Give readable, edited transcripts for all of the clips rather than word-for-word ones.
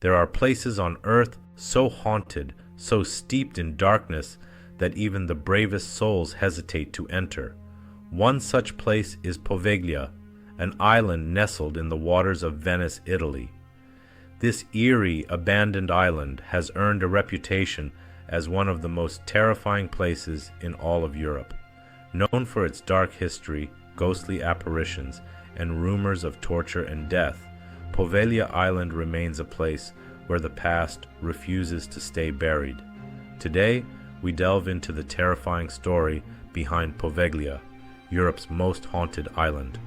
There are places on Earth so haunted, so steeped in darkness, that even the bravest souls hesitate to enter. One such place is Poveglia, an island nestled in the waters of Venice, Italy. This eerie, abandoned island has earned a reputation as one of the most terrifying places in all of Europe. Known for its dark history, ghostly apparitions, and rumors of torture and death, Poveglia Island remains a place where the past refuses to stay buried. Today, we delve into the terrifying story behind Poveglia, Europe's most haunted island.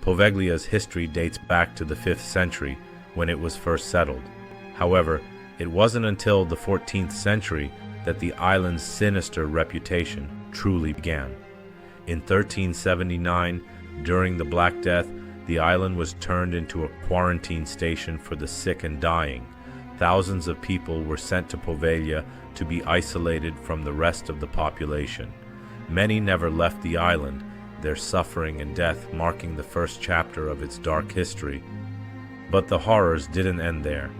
Poveglia's history dates back to the 5th century, when it was first settled. However, it wasn't until the 14th century that the island's sinister reputation truly began. In 1379, during the Black Death, the island was turned into a quarantine station for the sick and dying. Thousands of people were sent to Poveglia to be isolated from the rest of the population. Many never left the island, their suffering and death marking the first chapter of its dark history. But the horrors didn't end there.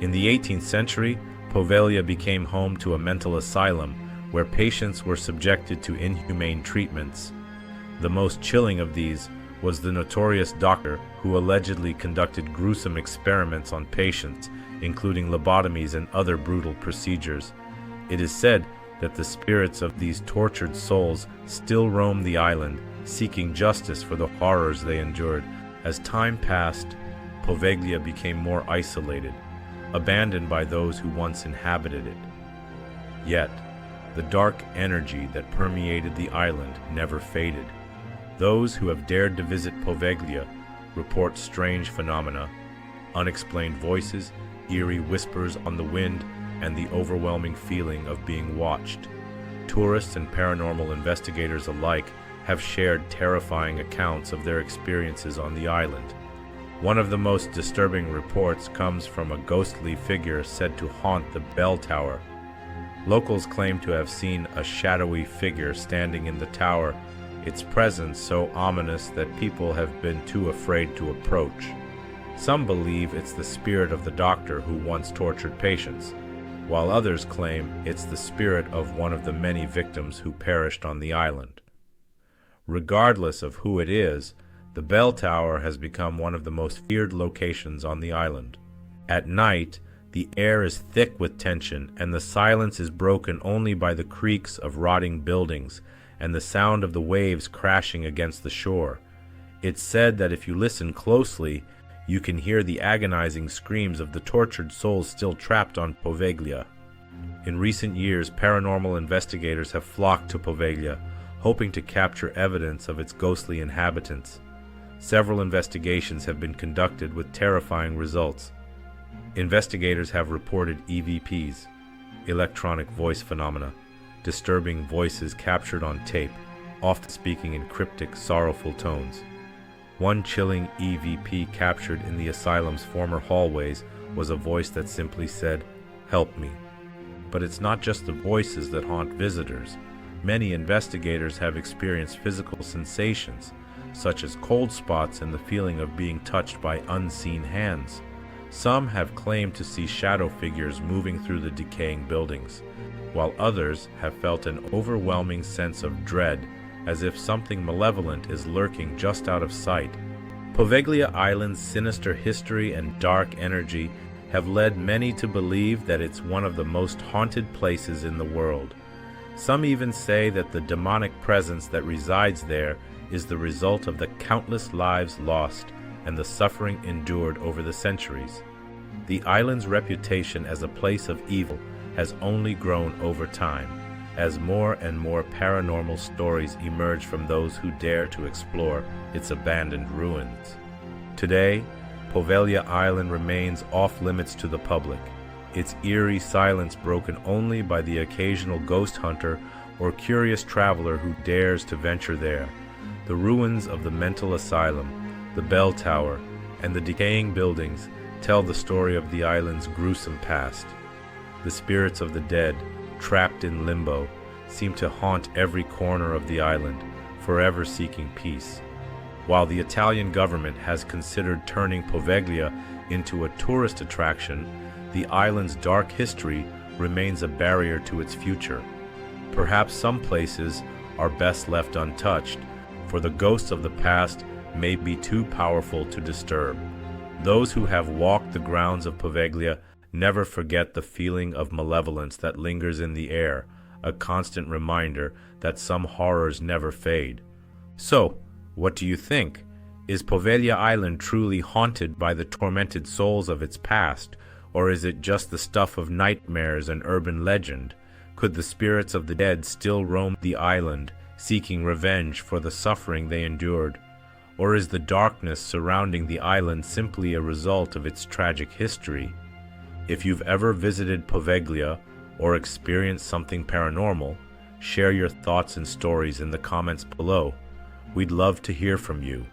In the 18th century, Poveglia became home to a mental asylum where patients were subjected to inhumane treatments. The most chilling of these was the notorious doctor who allegedly conducted gruesome experiments on patients, including lobotomies and other brutal procedures. It is said that the spirits of these tortured souls still roam the island, seeking justice for the horrors they endured. As time passed, Poveglia became more isolated, abandoned by those who once inhabited it. Yet, the dark energy that permeated the island never faded. Those who have dared to visit Poveglia report strange phenomena, unexplained voices, eerie whispers on the wind, and the overwhelming feeling of being watched. Tourists and paranormal investigators alike have shared terrifying accounts of their experiences on the island. One of the most disturbing reports comes from a ghostly figure said to haunt the bell tower. Locals claim to have seen a shadowy figure standing in the tower, its presence so ominous that people have been too afraid to approach. Some believe it's the spirit of the doctor who once tortured patients, while others claim it's the spirit of one of the many victims who perished on the island. Regardless of who it is, the bell tower has become one of the most feared locations on the island. At night, the air is thick with tension, and the silence is broken only by the creaks of rotting buildings and the sound of the waves crashing against the shore. It's said that if you listen closely, you can hear the agonizing screams of the tortured souls still trapped on Poveglia. In recent years, paranormal investigators have flocked to Poveglia, hoping to capture evidence of its ghostly inhabitants. Several investigations have been conducted with terrifying results. Investigators have reported EVPs, electronic voice phenomena, disturbing voices captured on tape, often speaking in cryptic, sorrowful tones. One chilling EVP captured in the asylum's former hallways was a voice that simply said, "Help me." But it's not just the voices that haunt visitors. Many investigators have experienced physical sensations, such as cold spots and the feeling of being touched by unseen hands. Some have claimed to see shadow figures moving through the decaying buildings, while others have felt an overwhelming sense of dread, as if something malevolent is lurking just out of sight. Poveglia Island's sinister history and dark energy have led many to believe that it's one of the most haunted places in the world. Some even say that the demonic presence that resides there is the result of the countless lives lost and the suffering endured over the centuries. The island's reputation as a place of evil has only grown over time, as more and more paranormal stories emerge from those who dare to explore its abandoned ruins. Today, Poveglia Island remains off-limits to the public, its eerie silence broken only by the occasional ghost hunter or curious traveler who dares to venture there. The ruins of the mental asylum, the bell tower, and the decaying buildings tell the story of the island's gruesome past. The spirits of the dead, trapped in limbo, seem to haunt every corner of the island, forever seeking peace. While the Italian government has considered turning Poveglia into a tourist attraction, the island's dark history remains a barrier to its future. Perhaps some places are best left untouched, for the ghosts of the past may be too powerful to disturb. Those who have walked the grounds of Poveglia never forget the feeling of malevolence that lingers in the air, a constant reminder that some horrors never fade. So, what do you think? Is Poveglia Island truly haunted by the tormented souls of its past, or is it just the stuff of nightmares and urban legend? Could the spirits of the dead still roam the island, seeking revenge for the suffering they endured? Or is the darkness surrounding the island simply a result of its tragic history? If you've ever visited Poveglia or experienced something paranormal, share your thoughts and stories in the comments below. We'd love to hear from you.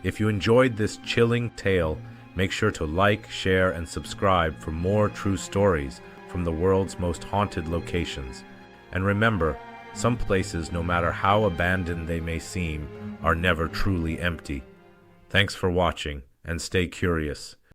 If you enjoyed this chilling tale, make sure to like, share, and subscribe for more true stories from the world's most haunted locations. And remember, some places, no matter how abandoned they may seem, are never truly empty. Thanks for watching, and stay curious.